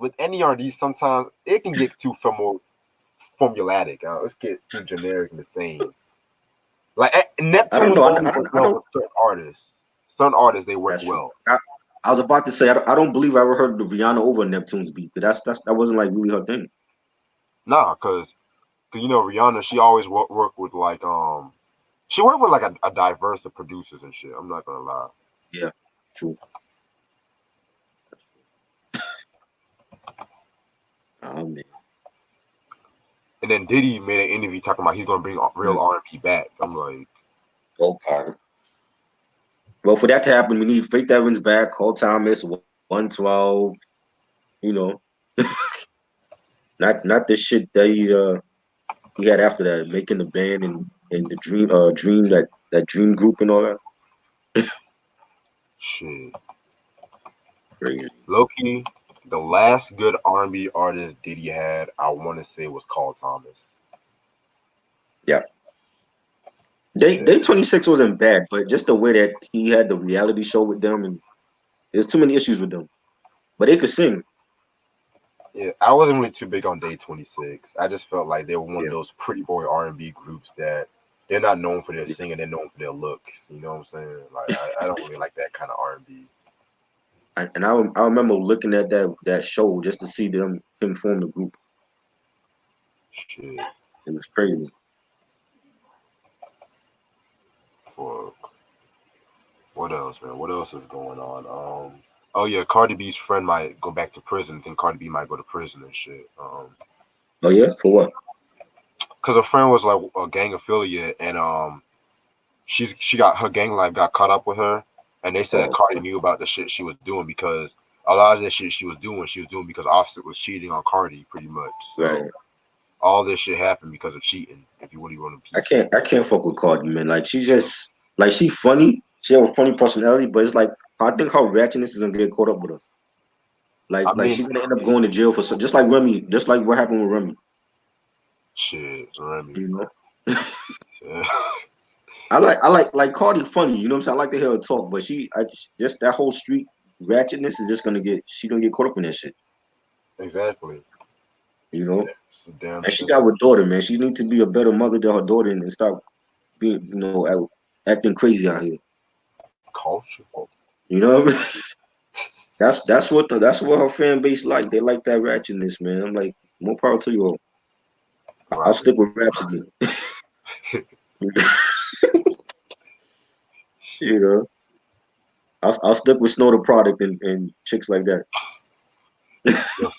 with any R&B, sometimes it can get too formulatic. It get too generic and the same. Like I don't Neptunes know. only work I well don't. with certain artists. Certain artists they work That's true. well. I was about to say I don't believe I ever heard the Rihanna over Neptune's beat, but that wasn't like really her thing. Nah, cause Rihanna, she always work with like she worked with like a diverse of producers and shit. I'm not gonna lie. Yeah, true. Oh man. And then Diddy made an interview talking about he's gonna bring real R&B back. I'm like, Okay. Well, for that to happen, we need Faith Evans back, Cole Thomas, 112. You know, not the shit that he had after that, making the band and the dream that dream group and all that. shit. Crazy. Low key, the last good R&B artist Diddy had, I want to say, was Carl Thomas. Yeah. Day 26 wasn't bad, but just the way that he had the reality show with them, and there's too many issues with them. But they could sing. Yeah, I wasn't really too big on Day 26. I just felt like they were one of Yeah. those pretty boy R&B groups that they're not known for their singing, they're known for their looks. You know what I'm saying? Like I don't really like that kind of R&B. I remember looking at that show just to see him form the group. Shit. It was crazy. Fuck. What else, man? What else is going on? Oh yeah, Cardi B's friend might go back to prison. I think Cardi B might go to prison and shit. Oh yeah, for what? Because her friend was like a gang affiliate, and she got her gang life got caught up with her, and they said that Cardi knew about the shit she was doing because a lot of that shit she was doing because Offset was cheating on Cardi pretty much. So Right. all this shit happened because of cheating. If you really want to, I can't fuck with Cardi, man. Like she just like she funny. She have a funny personality, but it's like I think her ratchetness is gonna get caught up with her. I Like mean, she's gonna end up going to jail for just like Remy, just like what happened with Remy. shit, Remy. You know. Yeah. I like Cardi funny, you know what I'm saying? I like to hear her talk, but just that whole street ratchetness is just she's gonna get caught up in that shit. Exactly. You know? Damn And she shame. got a daughter, man. She needs to be a better mother than her daughter and stop being, acting crazy out here. Culture. You know what I mean? That's what her fan base like. They like that ratchetness, man. I'm like, more power to you all. I'll Right. stick with Rhapsody. You know, I'll stick with Snow the Product and chicks like that.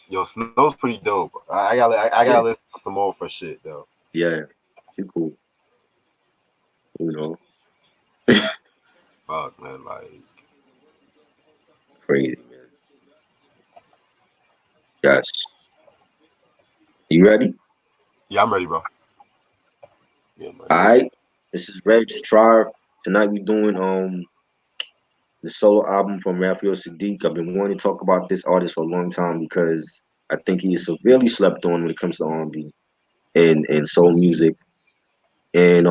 Yo, Snow's pretty dope. I Yeah, gotta listen to some more for shit though. yeah, she cool. You know, Fuck man, like crazy man. Yes. You ready? yeah, I'm ready, bro. Yeah, I'm All ready. right. This is Reg's Tribe. Tonight we doing the solo album from Raphael Saadiq. I've been wanting to talk about this artist for a long time because I think he is severely slept on when it comes to R&B and soul music. And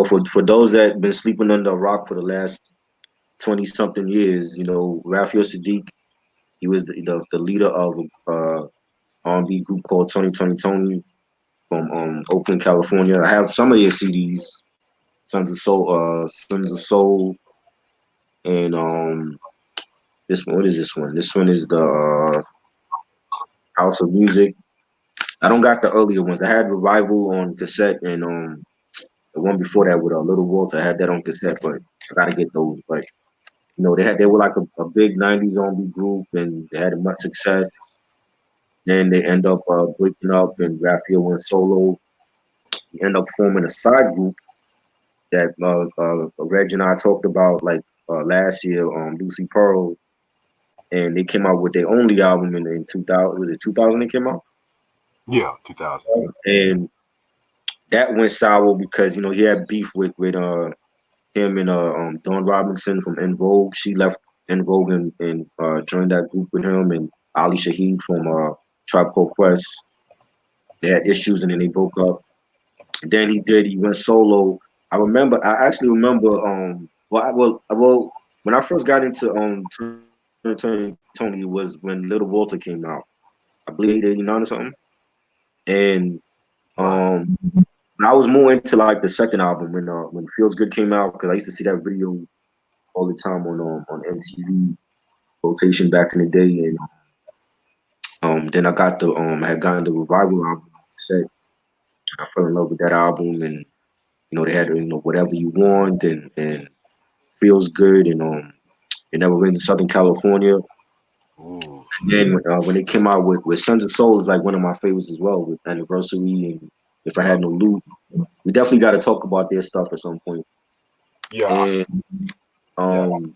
for those that been sleeping under a rock for the last 20 something years, Raphael Saadiq, he was the leader of a R&B group called Toni from Oakland, California. I have some of their CDs, Sons of Soul, and this one. What is this one? This one is the House of Music. I don't got the earlier ones. I had Revival on cassette, and the one before that with Little Walter. I had that on cassette, but I gotta get those. But they were like a big '90s R&B group, and they had much success. Then they end up breaking up, and Raphael went solo. He end up forming a side group that Reg and I talked about like last year, Lucy Pearl, and they came out with their only album in 2000. Was it 2000 they came out? Yeah, 2000. And that went sour because he had beef with him and Dawn Robinson from En Vogue. She left En Vogue and joined that group with him, and Ali Shaheed from Tribe Called Quest. They had issues and then they broke up. And then he went solo. I actually remember when I first got into Tony was when Little Walter came out. I believe 89 or something. And Right. I was more into like the second album when Feels Good came out because I used to see that video all the time on MTV rotation back in the day. And then I got the I had gotten the Revival album set. I fell in love with that album, and they had Whatever You Want and Feels Good and It Never Rains in Southern California. Ooh. And then when they came out with Sons of Soul is like one of my favorites as well with Anniversary and If I Yep. Had No Loot. We definitely got to talk about their stuff at some point. Yeah. And Yeah. um,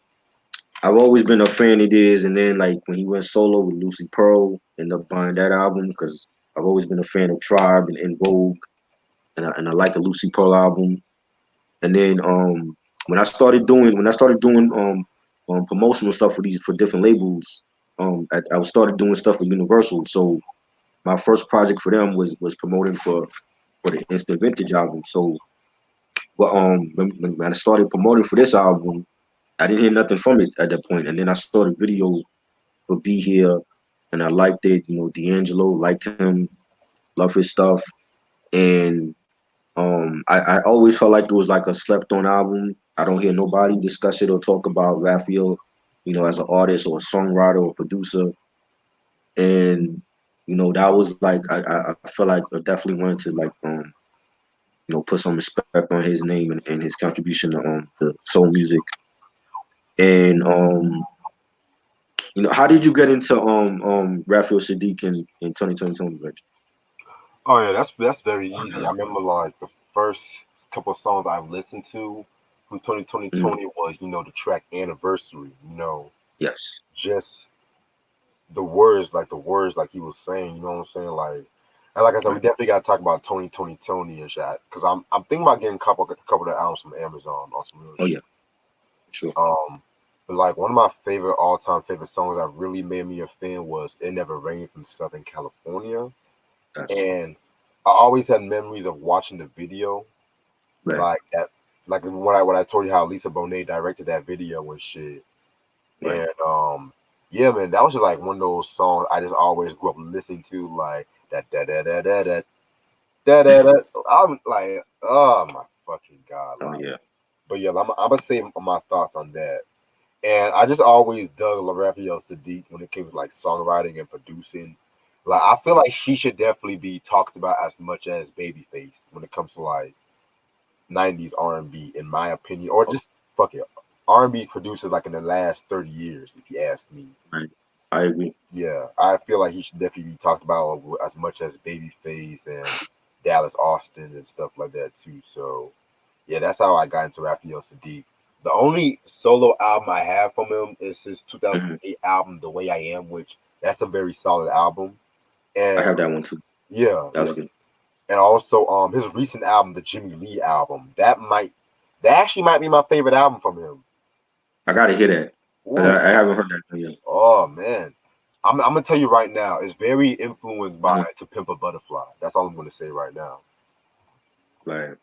I've always been a fan of his. And then like when he went solo with Lucy Pearl, ended up buying that album because I've always been a fan of Tribe and In Vogue, and I like the Lucy Pearl album. And then when I started doing promotional stuff for different labels, I started doing stuff for Universal. So my first project for them was promoting for the Instant Vintage album. So, but when I started promoting for this album, I didn't hear nothing from it at that point, and then I saw the video for Be Here, and I liked it. D'Angelo liked him, love his stuff, and I always felt like it was like a slept on album. I don't hear nobody discuss it or talk about Raphael, as an artist or a songwriter or producer, and that was like I feel like I definitely wanted to like put some respect on his name and his contribution to soul music. And how did you get into Raphael Saadiq in 2020, Reg? Oh yeah, that's very easy. I remember like the first couple of songs I've listened to from 2020 Mm, was, the track Anniversary, yes, just the words like he was saying, you know what I'm saying? Like I said, we right. definitely gotta talk about Tony and shit. Cause I'm thinking about getting a couple of the albums from Amazon on some real Oh yeah, shit. sure. But like one of my favorite all time favorite songs that really made me a fan was It Never Rains in Southern California. That's And I always had memories of watching the video right, like that, like when I told you how Lisa Bonet directed that video and shit. right. And yeah, man, that was just like one of those songs I just always grew up listening to, like that da. I'm like, oh my fucking god, Oh like. yeah, But yeah, I'm gonna say my thoughts on that. And I just always dug Raphael Saadiq when it came to like songwriting and producing. Like I feel like he should definitely be talked about as much as Babyface when it comes to like '90s R&B, in my opinion, or oh, just fuck it, R&B producers like in the last 30 years, if you ask me. right. I agree. Yeah, I feel like he should definitely be talked about as much as Babyface and Dallas Austin and stuff like that too. So yeah, that's how I got into Raphael Saadiq. The only solo album I have from him is his Hmm. 2008 album, The Way I Am, which that's a very solid album. I And have that one too. yeah, That was yeah. good. And also his recent album, the Jimmy Lee album, that actually might be my favorite album from him. I gotta hear that. But Ooh, I haven't heard that one yet. oh man. I'm gonna tell you right now, it's very influenced by Mhm. To Pimp a Butterfly. That's all I'm gonna say right now. Right.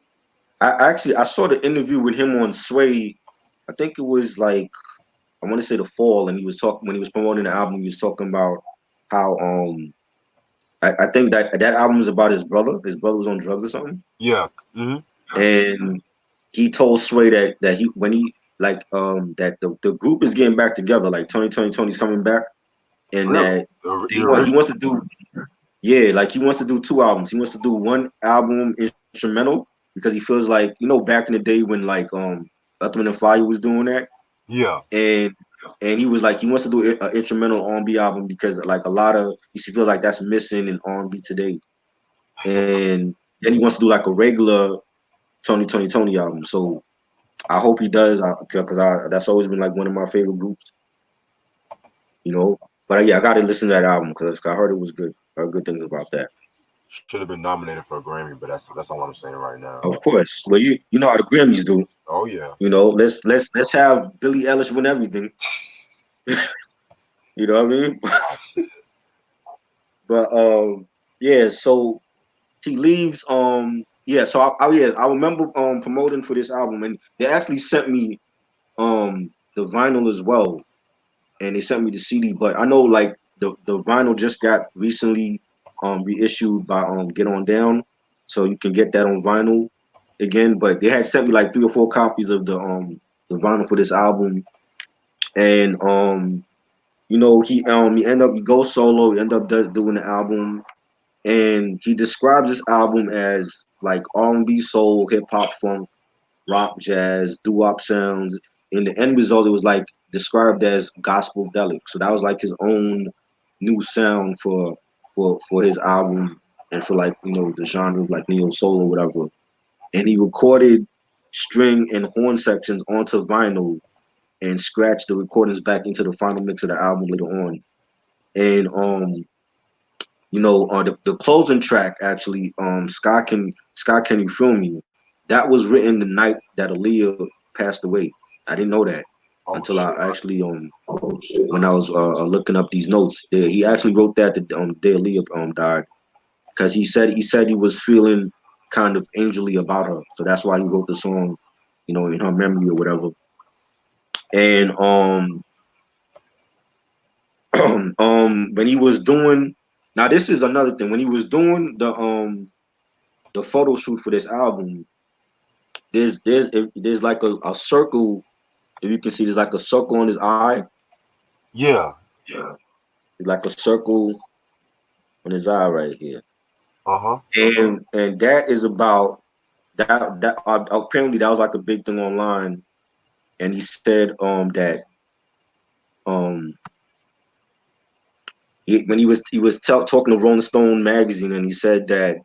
I saw the interview with him on Sway. I think it was like I want to say the fall, and he was talking when he was promoting the album. He was talking about how I think that album was about his brother. His brother was on drugs or something, Yeah. Hmm. and he told Sway that he when he like that the group is getting back together. Like Tony's coming back, and Really? that The he original? wants to do like he wants to do two albums. He wants to do one album instrumental because he feels like back in the day when like Earth, Wind and Fire was doing that, Yeah. and he was like he wants to do an instrumental R&B album because like a lot of he feels like that's missing in R&B today, and then he wants to do like a regular Tony album. So I hope he does because I that's always been like one of my favorite groups, you know. But yeah, I got to listen to that album because I heard it was good. I heard good things about that. Should have been nominated for a Grammy, but that's all I'm saying right now. Of course. Well, you know how the Grammys do. Oh yeah. Let's have Billie Eilish win everything. You know what I mean? Oh shit. But yeah. So he leaves. Yeah. So I remember promoting for this album, and they actually sent me the vinyl as well. and they sent me the CD. But I know like the vinyl just got recently reissued by Get On Down, so you can get that on vinyl again. But they had sent me like 3 or 4 copies of the vinyl for this album, and he end up he goes solo, he end up doing the album, and he describes this album as like R&B, soul, hip hop, funk, rock, jazz, doo-wop sounds. In the end result, it was like described as gospel delic. So that was like his own new sound for his album and for like the genre of like neo soul or whatever. And he recorded string and horn sections onto vinyl and scratched the recordings back into the final mix of the album later on. And the closing track actually, Sky Can You Feel Me? That was written the night that Aaliyah passed away. I didn't know that Oh until I shit. actually when I was looking up these notes. He actually wrote that the day Aaliyah died, because he said he was feeling kind of angelly about her, so that's why he wrote the song, in her memory or whatever. And when he was doing, now this is another thing, when he was doing the photo shoot for this album, there's like a circle. If you can see, there's like a circle on his eye. Yeah. Yeah. It's like a circle on his eye right here. Uh-huh. And that is about that apparently that was like a big thing online. And he said that um when he was talking to Rolling Stone magazine, and he said that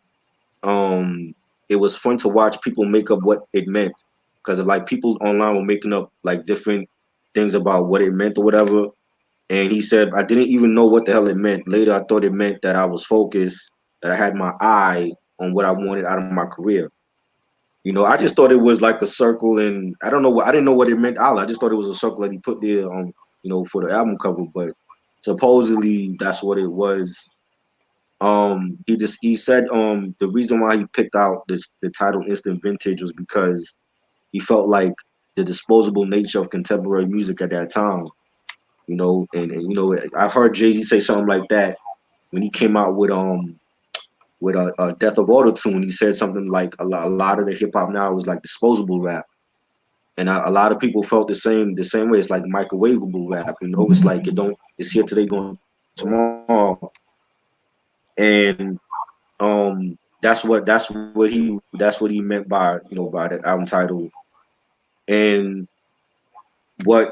it was fun to watch people make up what it meant, because like people online were making up like different things about what it meant or whatever. And he said, I didn't even know what the hell it meant. Later, I thought it meant that I was focused, that I had my eye on what I wanted out of my career. I just thought it was like a circle, and I didn't know what it meant. I just thought it was a circle that he put there, for the album cover. But supposedly that's what it was. He said the reason why he picked out the title Instant Vintage was because he felt like the disposable nature of contemporary music at that time. And I've heard Jay-Z say something like that when he came out with a Death of Auto Tune. He said something like a lot of the hip hop now is like disposable rap, and a lot of people felt the same way. It's like microwavable rap. It's like it's here today, gone tomorrow. And that's what he meant by that album title. And what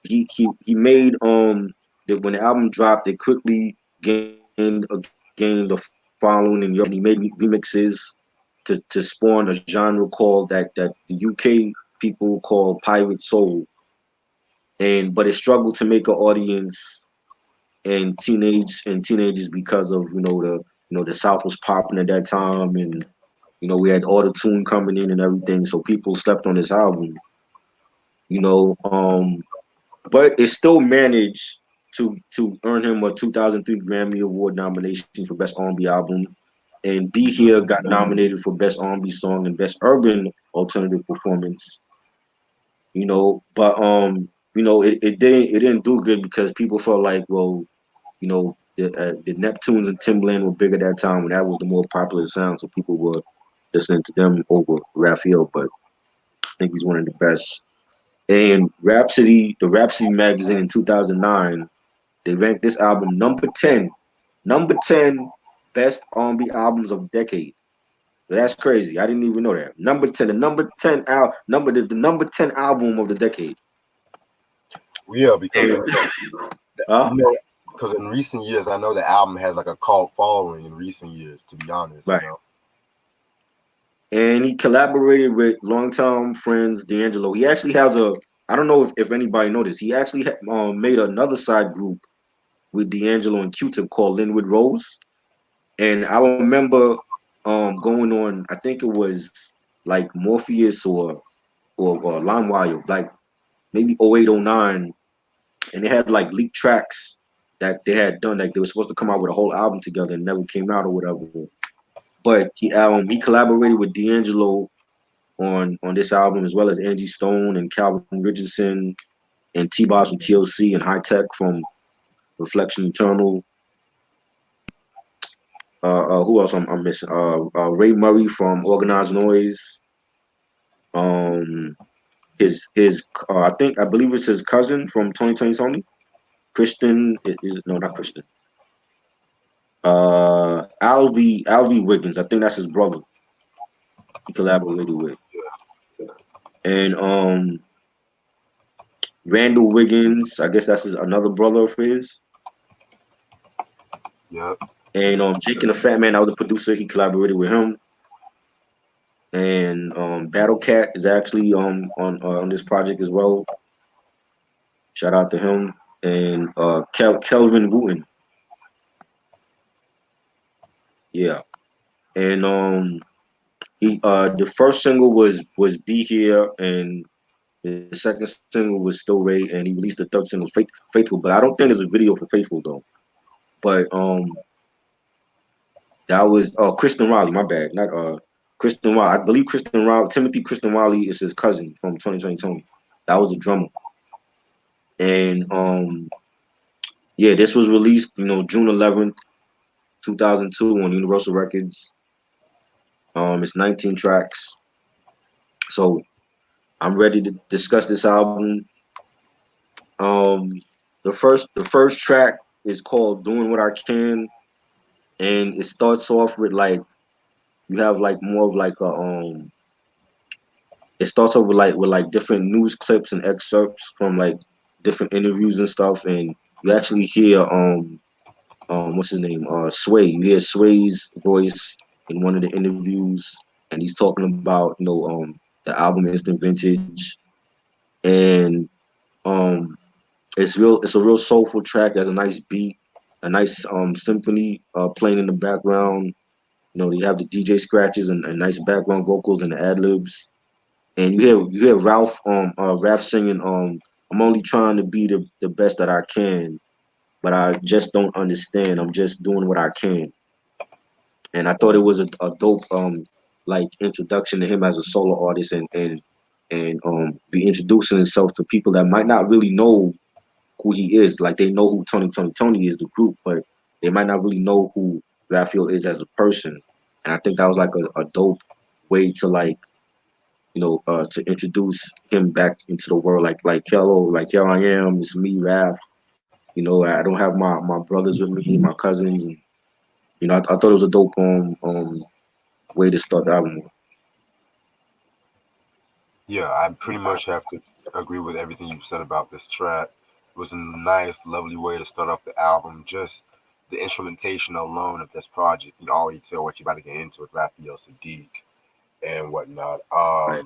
he made that when the album dropped, it quickly gained the following in Europe, and he made remixes to spawn a genre called that the UK people call pirate soul. But it struggled to make an audience and teenagers because of the South was popping at that time, and we had auto tune coming in and everything, so people slept on this album. you know um but it still managed to earn him a 2003 Grammy Award nomination for Best R&B Album, and Be Here got nominated for Best R&B Song and Best Urban Alternative Performance. But it didn't do good because people felt like, well, the Neptunes and Timbaland were big at that time, and that was the more popular sound, so people were listening to them over Raphael. But I think he's one of the best. And the Rhapsody magazine in 2009, they ranked this album number 10 best R&B albums of the decade. That's crazy. I didn't even know that. Number 10, the number 10 album of the decade. Yeah, because And, huh? because in recent years, I know the album has like a cult following in recent years. To be honest, Right. And he collaborated with longtime friends D'Angelo. He actually has I don't know if anybody noticed, he actually made another side group with D'Angelo and Q-Tip called Linwood Rose. And I remember going on, I think it was like Morpheus or LimeWire, like maybe 0809, and they had like leaked tracks that they had done, like they were supposed to come out with a whole album together and never came out or whatever. But he collaborated with D'Angelo on this album, as well as Angie Stone and Calvin Richardson and T-Boss from TLC, and High Tech from Reflection Eternal. Who else I'm missing? Ray Murray from Organized Noise. His I believe it's his cousin from 2020 Tony. Christian is no, not Christian. Alvy Wiggins. I think that's his brother. He collaborated with. And Randall Wiggins, I guess that's another brother of his. Yep. And Jake and the Phatman, that was a producer. He collaborated with him. And Battle Cat is actually on this project as well. Shout out to him. And Kelvin Wooten. Yeah. And the first single was Be Here, and the second single was Still Ray, and he released the third single, Faithful. But I don't think there's a video for Faithful though. But that was Kristen Riley, my bad. Not Kristen Riley. I believe Timothy Kristen Riley is his cousin from 2020 Tony. That was the drummer. And yeah, this was released, June 11th, 2002 on Universal Records. It's 19 tracks. So I'm ready to discuss this album. The first track is called Doing What I Can, and it starts off with like you have like more of like a it starts off with like different news clips and excerpts from like different interviews and stuff, and you actually hear what's his name? Sway. You hear Sway's voice in one of the interviews, and he's talking about the album Instant Vintage, and it's a real soulful track. There's a nice beat, a nice symphony playing in the background. You have the DJ scratches and nice background vocals and the ad libs, and you hear Ralph singing I'm only trying to be the best that I can, but I just don't understand. I'm just doing what I can. And I thought it was a dope like introduction to him as a solo artist, and be introducing himself to people that might not really know who he is. Like they know who Tony is, the group, but they might not really know who Raphael is as a person. And I think that was like a dope way to like to introduce him back into the world. Like hello, like here I am, it's me, Raph. I don't have my brothers with me, my cousins, and I thought it was a dope way to start the album. Yeah, I pretty much have to agree with everything you said about this track. It was a nice, lovely way to start off the album. Just the instrumentation alone of this project, you can already tell what you're about to get into with Raphael Saadiq and whatnot. Right.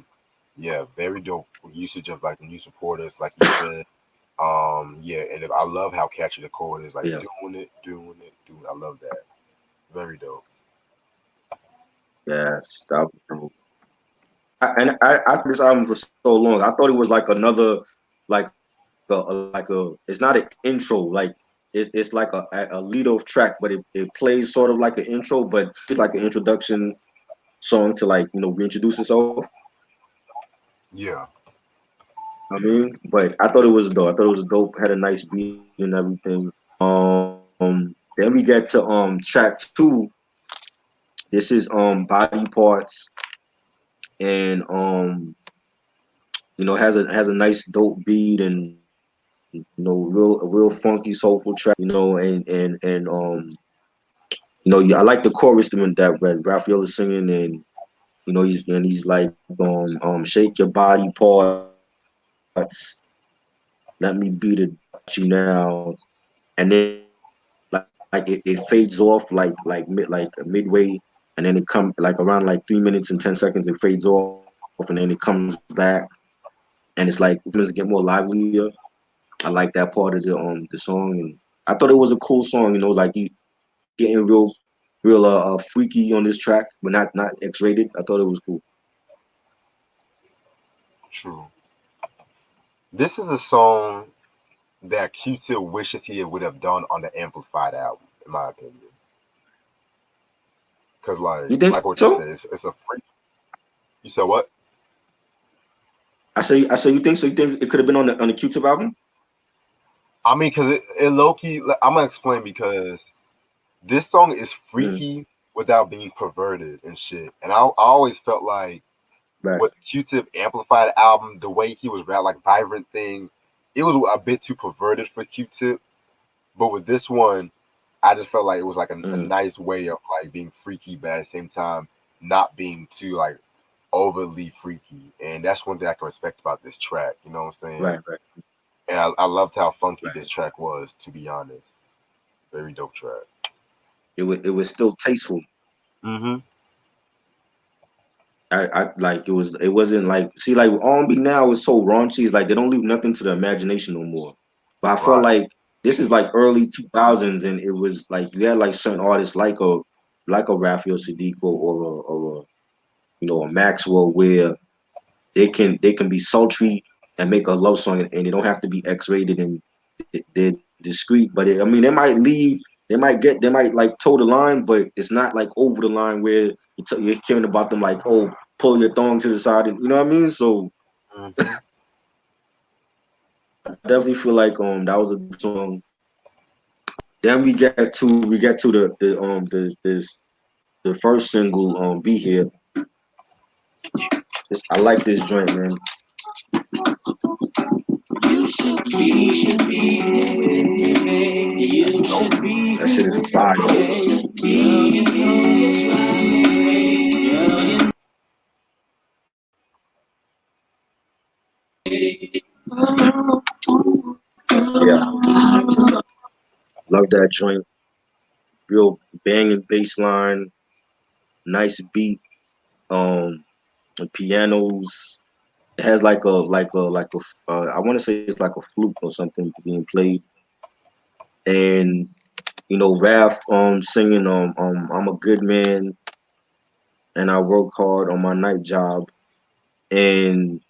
Yeah, very dope usage of like the new supporters, like you said. Yeah, and I love how catchy the chord is. Like Yeah. doing it. I love that. Very dope. Yes, that was dope. I this album for so long. I thought it was like another, it's not an intro, like it's like a lead off track, but it plays sort of like an intro, but it's like an introduction song to like reintroduce itself. Yeah. I mean, but I thought it was dope. I thought it was dope. Had a nice beat and everything. Then we get to track 2. This is Body Parts, and has a nice dope beat, and real funky soulful track, and I like the chorus that Raphael is singing, and he's like shake your body parts, let me beat it you now, and then like it fades off midway, and then it comes like around like 3 minutes and 10 seconds, it fades off, and then it comes back, and it's like it get more livelier. I like that part of the song, and I thought it was a cool song. Like you getting real freaky on this track, but not X-rated. I thought it was cool. True. This is a song that Q-Tip wishes he would have done on the Amplified album, in my opinion. Because, You think like what so? you said, it's a freak. You said what? I say you think so? You think it could have been on the Q-Tip album? I mean, because it low key. I'm gonna explain because this song is Mm, freaky without being perverted and shit. And I always felt like right. with Q-Tip Amplified album, the way he was rap like vibrant thing, it was a bit too perverted for Q-Tip. But with this one, I just felt like it was like a Mm, nice way of like being freaky, but at the same time not being too like overly freaky. And that's one thing I can respect about this track. You know what I'm saying? right, right, And I loved how funky this right. track was. To be honest, very dope track. It was still tasteful. Mm-hmm. I like it wasn't like see like R&B now is so raunchy. It's like they don't leave nothing to the imagination no more. But I felt Right. like this is like early 2000s, and it was like you had like certain artists like a Raphael Saadiq or a a Maxwell where they can be sultry and make a love song, and they don't have to be X-rated, and they're discreet. But I mean, they might like toe the line, but it's not like over the line where you're caring about them like, oh, pull your thong to the side, and you know what I mean. So Mm-hmm. I definitely feel like that was a good song. Then we get to the first single, Be Here. I like this joint, man. You should be here. You should be. That shit is fire. You should be. You know you're trying. Yeah, love that joint. Real banging bass line, nice beat. Um, the pianos. It has I want to say it's like a flute or something being played, and Raph singing I'm a good man and I work hard on my night job, and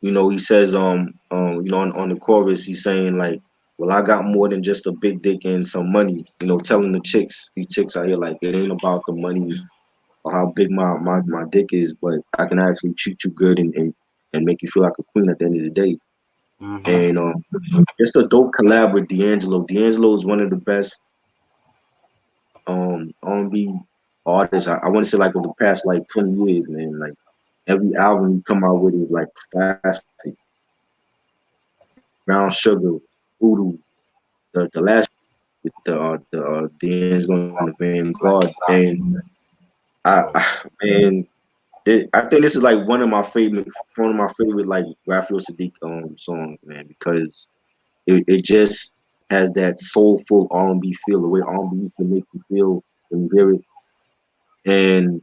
he says on the chorus he's saying like, well, I got more than just a big dick and some money, telling these chicks out here like it ain't about the money or how big my dick is, but I can actually treat you good and make you feel like a queen at the end of the day. Mm-hmm. And just a dope collab with D'Angelo. D'Angelo is one of the best R&B artists. I want to say like over the past like 20 years, man. Like every album you come out with is like classic. Brown Sugar, Voodoo, the last with D'Angelo and the Vanguard, Like the and style. I, Yeah. man, I think this is like one of my favorite like Raphael Saadiq songs, man, because it just has that soulful R&B feel, the way R&B used to make you feel when you hear it, and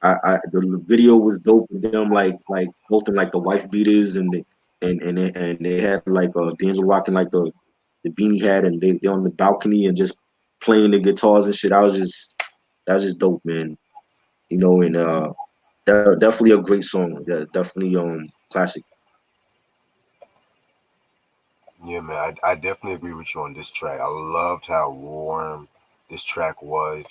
the video was dope with them like both in like the wife beaters and they had like D'Angelo rocking like the beanie hat, and they on the balcony and just playing the guitars and shit. That was just dope, man. And definitely a great song. Yeah, definitely classic. Yeah, man. I definitely agree with you on this track. I loved how warm this track was.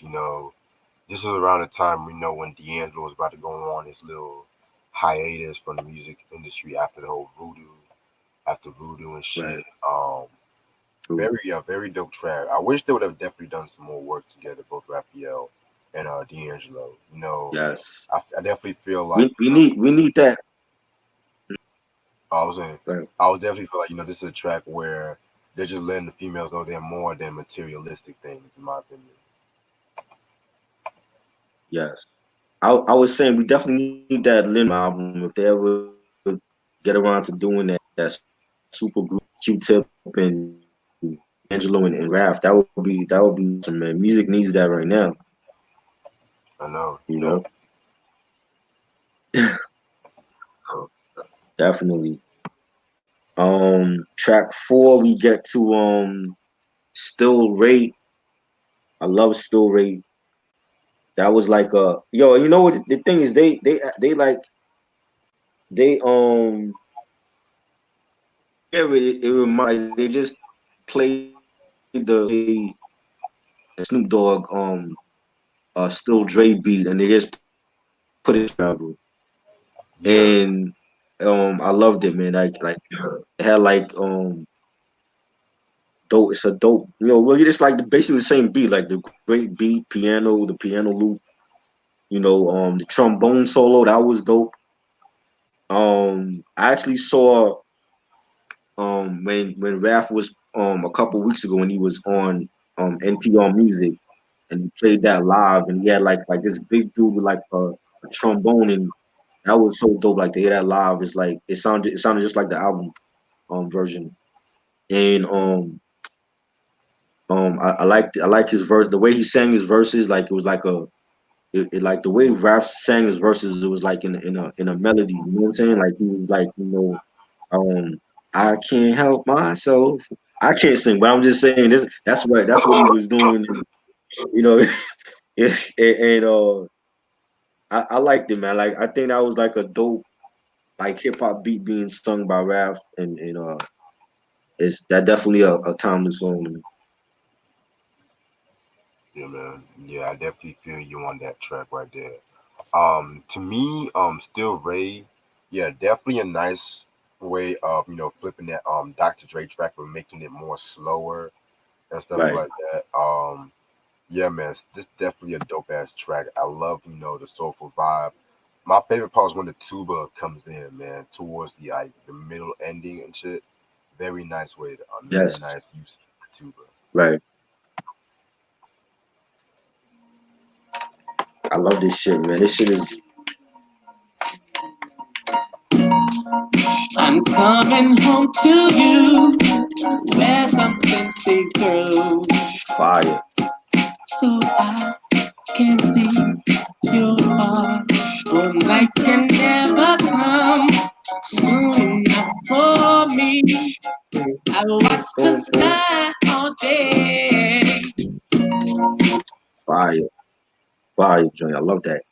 This is around the time we know when D'Angelo was about to go on his little hiatus from the music industry after the whole voodoo and shit. Right. True. Very dope track. I wish they would have definitely done some more work together, both Raphael and D'Angelo. Yes. I definitely feel like We need that. I was in. Right. I would definitely feel like this is a track where they're just letting the females know they're more than materialistic things, in my opinion. Yes. I was saying we definitely need that Lin album if they ever get around to doing that super group Q-Tip and Angelo and Raph. That would be awesome, man. Music needs that right now. I know. You know, definitely. Track 4 we get to Still Rate. I love Still Rate. That was like a yo. You know what the thing is? They like they yeah, it remind like they just played the Snoop Dogg Still Dre beat, and they just put it travel, Yeah. and I loved it, man. Like it had like dope. It's a dope. You know, well, it's like basically the same beat, like the great beat, piano, the piano loop. You know, the trombone solo that was dope. I actually saw when Raph was a couple weeks ago when he was on NPR Music and he played that live and he had like this big dude with like a trombone and that was so dope. Like to hear that live is like it sounded just like the album version. And I like his verse, the way he sang his verses, like it was like like the way Raph sang his verses, it was like in a melody. You know what I'm saying? Like he was like, I can't help myself. I can't sing, but I'm just saying this. That's what he was doing. And, you know, and I liked it, man. Like I think that was like a dope like hip hop beat being sung by Raph, and it's that definitely a timeless song. Yeah, man. Yeah, I definitely feel you on that track right there. To me, Still Ray, yeah, definitely a nice way of flipping that Dr. Dre track but making it more slower and stuff Right. like that. Yeah, man, this definitely a dope ass track. I love the soulful vibe. My favorite part is when the tuba comes in, man, towards the middle ending and shit. Very nice way, very Yes. nice use of the tuba. Right. I love this shit, man. This shit is I'm coming home to you where something see through fire. so I can see your heart. One night can never come soon enough for me. I watch the sky all day. Fire. Fire, joint. I love that.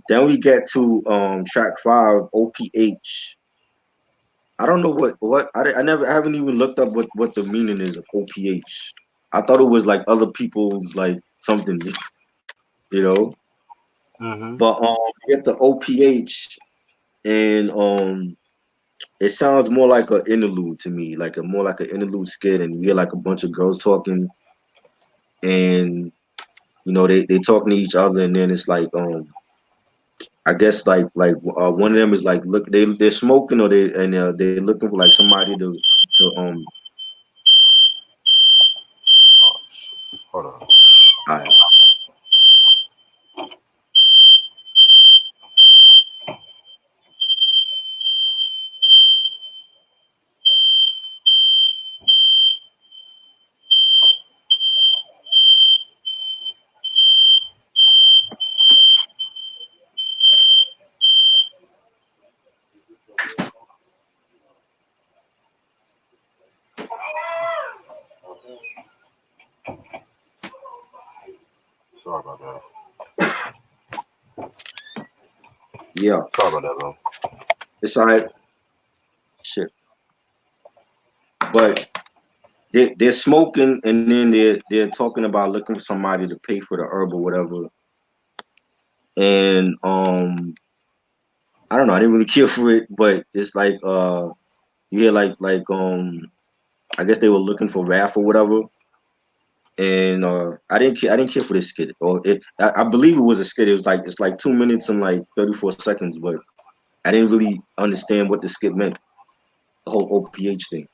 Then we get to track 5, OPH. I don't know what I haven't even looked up what the meaning is of OPH. I thought it was like other people's like something, you know. Mm-hmm. But you get the OPH and it sounds more like an interlude to me, like a more like an interlude skit, and you hear like a bunch of girls talking, and they talking to each other, and then it's like I guess like one of them is like look they're smoking or they're looking for like somebody to. Oh shit. Hold on. Alright. Sorry about that. Yeah, Sorry about that, bro. it's alright. Shit, but they're smoking and then they're talking about looking for somebody to pay for the herb or whatever. And I don't know, I didn't really care for it, but it's like yeah, like I guess they were looking for Raph or whatever. And I didn't care for this skit. I believe it was a skit. It's like 2 minutes and like 34 seconds, but I didn't really understand what the skit meant. The whole OPH thing.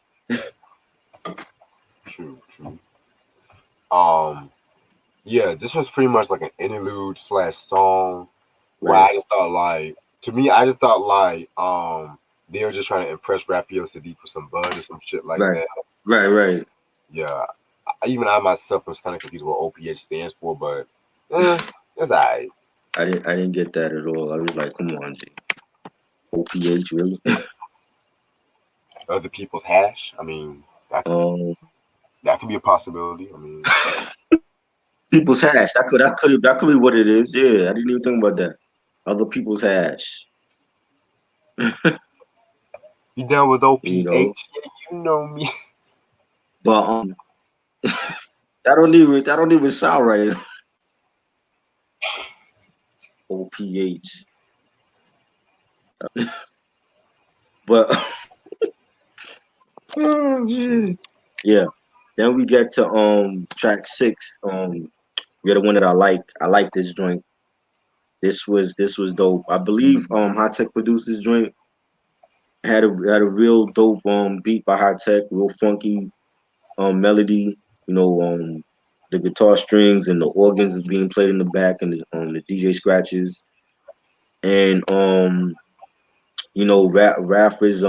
True, true. Um, yeah, this was pretty much like an interlude slash song where Right. I just thought to me, I just thought they were just trying to impress Raphael Saadiq with some buzz or some shit like Right. that. Right. Yeah, even I myself was kind of confused what OPH stands for, but it's alright. I didn't get that at all. I was like, come on, G. OPH really? Other people's hash. I mean, Um, that could be a possibility. I mean, people's hash. That could be what it is. Yeah, I didn't even think about that. Other people's hash. you down with You OPH? know. Yeah, you know me. But that don't even sound right. OPH. But Oh, shit. Yeah. Then we get to track 6. You're the one that I like. I like this joint. This was dope. I believe High Tech produced this joint. Had a real dope beat by High Tech, real funky melody. You know, the guitar strings and the organs is being played in the back, and the DJ scratches. And Raph is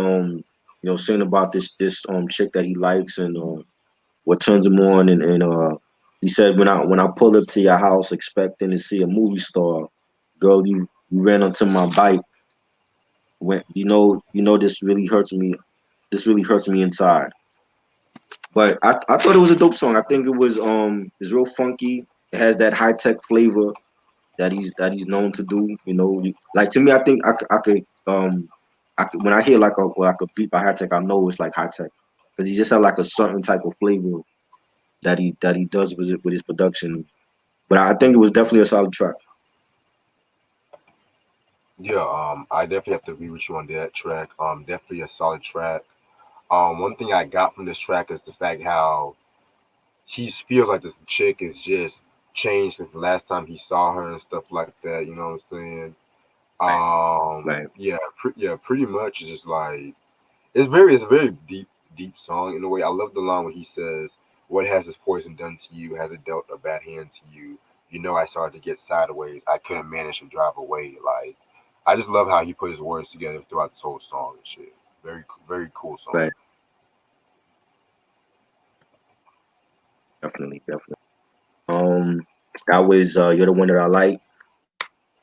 saying about this chick that he likes, and what turns him on, and he said, when I pull up to your house expecting to see a movie star, girl, you ran onto my bike. When this really hurts me. This really hurts me inside. But I thought it was a dope song. I think it's real funky. It has that high tech flavor that he's known to do. Like, to me, I think when I hear like a beat by high tech, I know it's like high tech because he just has like a certain type of flavor that he does with his production. But I think it was definitely a solid track. Yeah, I definitely have to agree with you on that track. Definitely a solid track. One thing I got from this track is the fact how he feels like this chick is just changed since the last time he saw her and stuff like that. You know what I'm saying? Right. Right. Yeah, yeah, pretty much. It's just like it's a very deep song in a way. I love the line where he says, "What has this poison done to you? Has it dealt a bad hand to you? You know, I started to get sideways. I couldn't manage to drive away." Like, I just love how he put his words together throughout this whole song and shit. Very cool song. Right. Definitely. Um, that was "You're the One That I Like."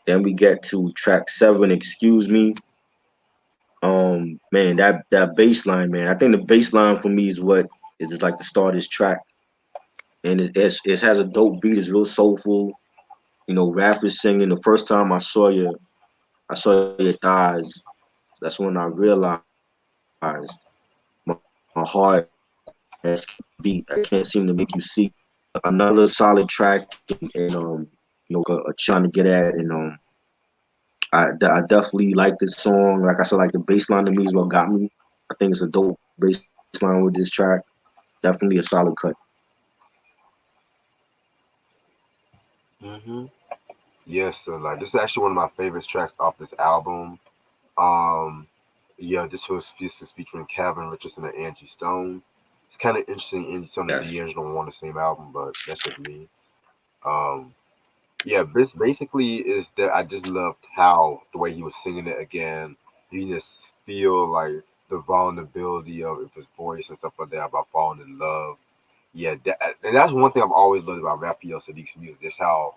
Then we get to track 7, "Excuse Me." Man, that bass line, man. I think the bass line for me is what is just like the start of this track, and it has a dope beat. It's real soulful. Raph is singing. The first time I saw your thighs. That's when I realized my heart has beat. I can't seem to make you see. Another solid track, and trying to get at, and I definitely like this song. Like I said, like the bass line to me is what got me. I think it's a dope bass line with this track. Definitely a solid cut. Hmm. Yes, so like this is actually one of my favorite tracks off this album. Um, yeah, this is featuring Calvin Richardson and Angie Stone. It's kind of interesting. Angie Stone and Yes. D'Angelo on the same album, but that's just me. Um, yeah, this basically is that I just loved how the way he was singing it again. You just feel like the vulnerability of his voice and stuff like that about falling in love. Yeah, and that's one thing I've always loved about Raphael Saadiq's music. Is how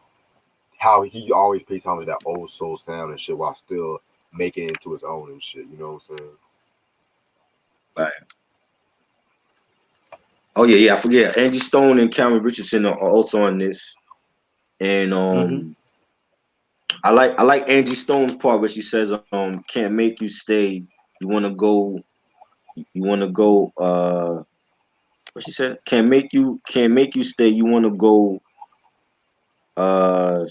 he always pays homage to that old soul sound and shit while still making it into his own and shit. You know what I'm saying? Right. Oh yeah. I forget. Angie Stone and Cameron Richardson are also on this, and Hmm. I like Angie Stone's part where she says, "Can't make you stay. You wanna go. You wanna go. What she said? Can't make you stay. You wanna go. I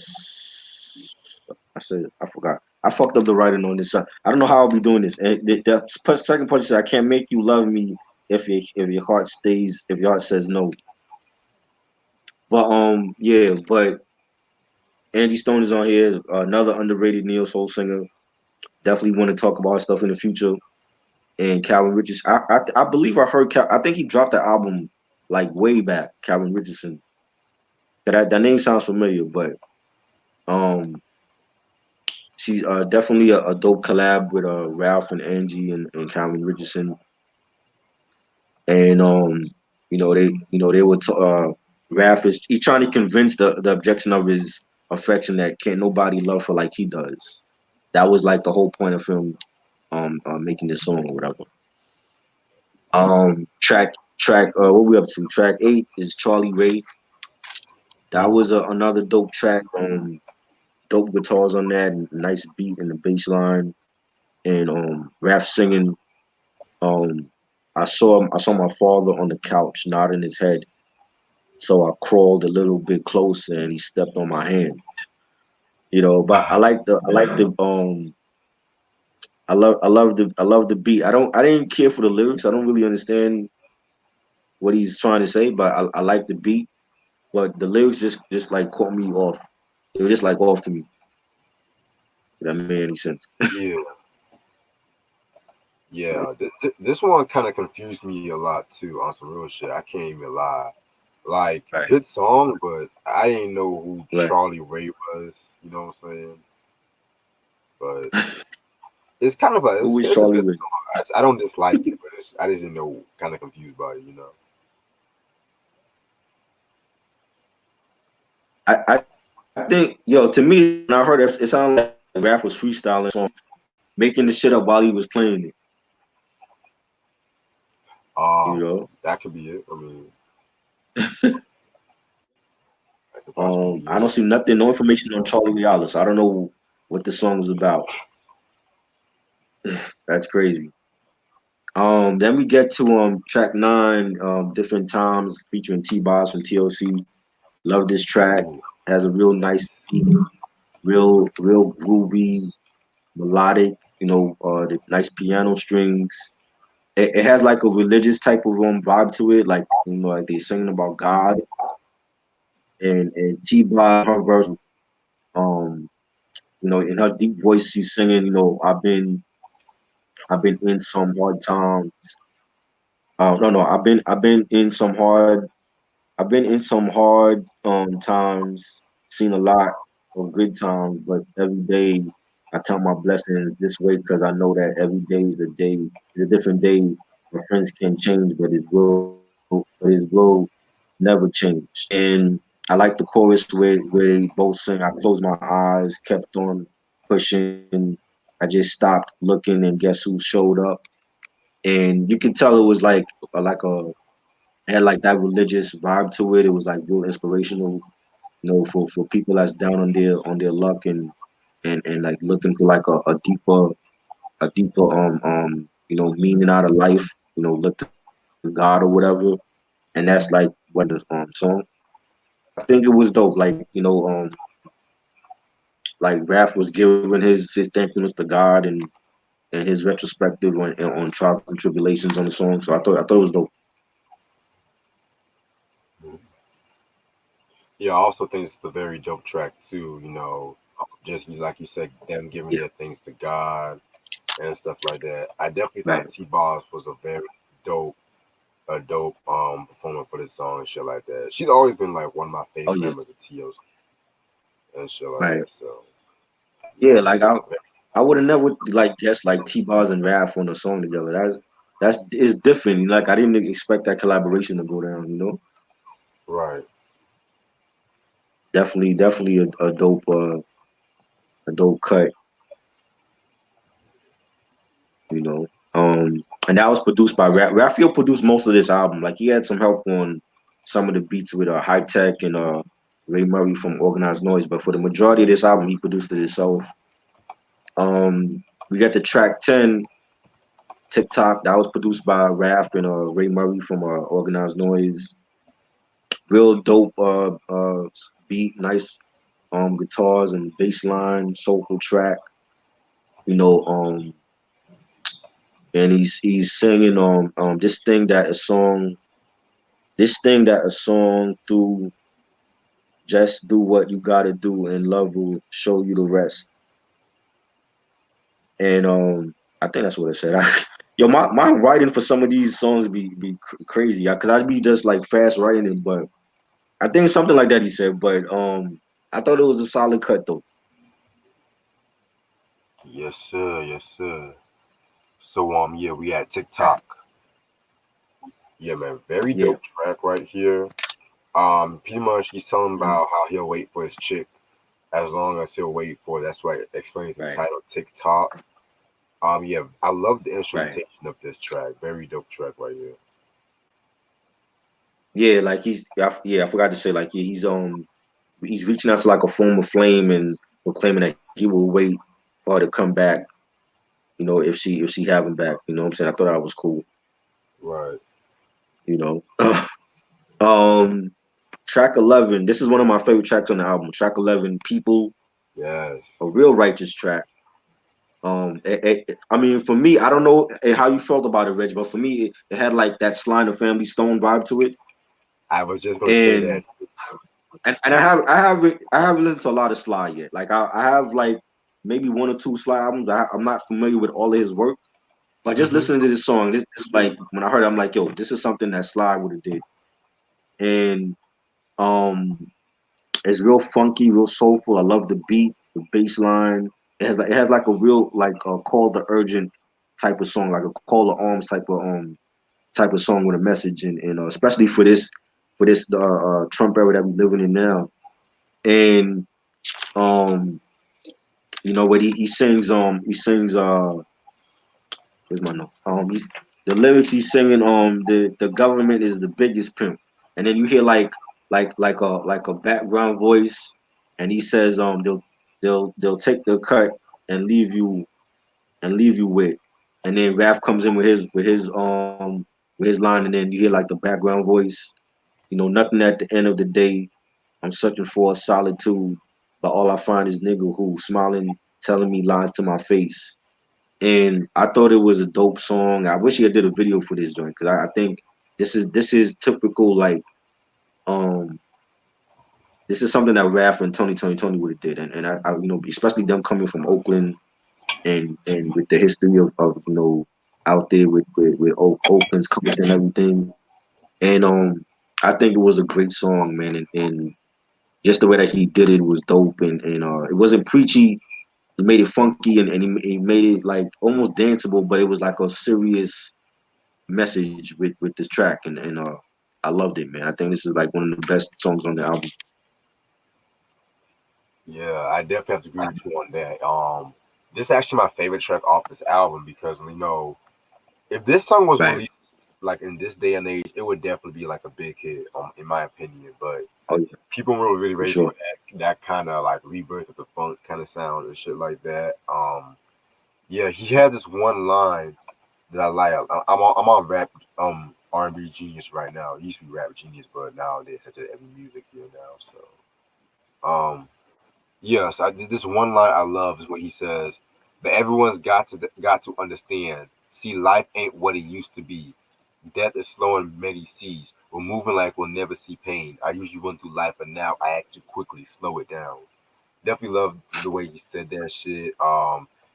said I forgot. I fucked up the writing on this. I don't know how I'll be doing this. And the second part said, "I can't make you love me if your heart stays. If your heart says no." But yeah. But Angie Stone is on here. Another underrated neo soul singer. Definitely want to talk about stuff in the future. And Calvin Richards. I believe I heard. I think he dropped the album like way back. Calvin Richardson. That name sounds familiar, but um, she's definitely a dope collab with Ralph and Angie and Calvin Richardson. And they were Ralph is he's trying to convince the objection of his affection that can't nobody love her like he does. That was like the whole point of him making this song or whatever. Track what we up to? Track 8 is Charlie Ray. That was another dope track. Dope guitars on that, and nice beat in the bass line, and rap singing. Um, I saw my father on the couch nodding his head, so I crawled a little bit closer, and he stepped on my hand. But I love the beat. I didn't care for the lyrics. I don't really understand what he's trying to say, but I like the beat. But the lyrics just like caught me off. They were just like off to me. If that made any sense. Yeah, yeah. This one kind of confused me a lot too on some real shit. I can't even lie. Like, Right. good song, but I didn't know who Right. Charlie Ray was. You know what I'm saying? But it's kind of a Who is it's a Charlie good Ray? song. I don't dislike it, but I just didn't know. Kind of confused by it. You know? I think yo to me when I heard it, it sounded like Raph was freestyling song, making the shit up while he was playing it. You know. That could be it. I mean, that could possibly be I don't it. see nothing, no information on Charlie Ray, so I don't know what the song was about. That's crazy. Then we get to track 9, different times featuring T-Boz from TLC. Love this track. Ooh, Has a real nice nice. beat, real groovy, melodic. The nice piano strings. It has like a religious type of vibe to it, like like they singing about God. And T-Boz, her verse, um, in her deep voice, she's singing. I've been in some hard times. No, I've been in some hard times, seen a lot of good times, but every day I count my blessings this way because I know that every day is a day, is a different day. My friends can change, but his will never change. And I like the chorus where they both sing. I closed my eyes, kept on pushing. I just stopped looking, and guess who showed up? And you can tell it was like a had like that religious vibe to it. It was like real inspirational, for people that's down on their luck and like looking for like a deeper meaning out of life. Look to God or whatever. And that's like what the song. I think it was dope. Like Raph was giving his thankfulness to God and his retrospective on trials and tribulations on the song. So I thought it was dope. Yeah, I also think it's a very dope track too. Just like you said, them giving Yeah. their things to God and stuff like that. I definitely Right. thought T Boss was dope, a dope performer for this song and shit like that. She's always been like one of my Oh favorite yeah. members of TOC and shit like Right. that. So Yeah. yeah, Like I would have never like guessed like T-Bars and Raph on a song together. That's it's different. Like I didn't expect that collaboration to go down. right. Definitely a dope cut. You know. And that was produced by Raphael. Produced most of this album. Like he had some help on some of the beats with High Tech and Ray Murray from Organized Noise, but for the majority of this album, he produced it himself. We got the track 10, TikTok. That was produced by Raph and Ray Murray from Organized Noise. Real dope beat, nice guitars and bass line, soulful track. You know, and he's singing this thing that a song through just do what you gotta do and love will show you the rest. And I think that's what it said. Yo, my writing for some of these songs be crazy. Cause I'd be just like fast writing it, but I think something like that he said. But I thought it was a solid cut though. Yes, sir. Yes, sir. So yeah, we at TikTok. Yeah, man, very Yeah, dope track right here. Pretty much he's telling mhm, about how he'll wait for his chick as long as he'll wait for. That's why it explains the right, title TikTok. Yeah, I love the right. instrumentation of this track. Very dope track right here. Yeah, like I forgot to say like yeah, he's reaching out to like a former flame and proclaiming that he will wait for her to come back. If she have him back. You know what I'm saying? I thought that was cool. Right. You know. um, Track 11. This is one of my favorite tracks on the album. Track 11, People, Yes. a real righteous track. I mean, for me, I don't know how you felt about it, Reg, but for me, it had like that Sly and the Family Stone vibe to it, I was just gonna say that. and I haven't listened to a lot of Sly yet. Like I have like maybe one or two Sly albums. I'm not familiar with all of his work, but just Hmm. listening to this song, this like when I heard it, I'm like, yo, this is something that Sly would have did, and um, it's real funky, real soulful. I love the beat, the bass line. It has like a real like a call to urgent type of song, like a call to arms type of song with a message, and especially for this Trump era that we're living in now. And um, you know what he sings where's my note? The lyrics he's singing the government is the biggest pimp, and then you hear like a background voice, and he says they'll take the cut and leave you with, and then Raph comes in with his line, and then you hear like the background voice, you know, nothing at the end of the day. I'm searching for a solitude, but all I find is nigga who smiling, telling me lies to my face. And I thought it was a dope song. I wish he had did a video for this joint because I think this is typical like um this is something that Raph and Tony would have did, and I you know especially them coming from Oakland and with the history of you know out there with Oakland's colors and everything, and I think it was a great song, man, and just the way that he did it was dope, and it wasn't preachy. He made it funky and he made it like almost danceable, but it was like a serious message with this track, and I loved it, man. I think this is like one of the best songs on the album. Yeah, I definitely have to agree with you on that. This is actually my favorite track off this album because you know if this song was Right. released like in this day and age, it would definitely be like a big hit, in my opinion. But Oh yeah, people weren't really for ready for sure. that kind of like rebirth of the funk kind of sound and shit like that. Yeah, he had this one line that I like. I'm on rap R&B Genius right now. It used to be Rap Genius, but nowadays it's such every music here now. So yes, this one line I love is what he says. But everyone's got to understand. See, life ain't what it used to be. Death is slowing many seas. We're moving like we'll never see pain. I usually run through life, but now I act too quickly. Slow it down. Definitely love the way he said that shit.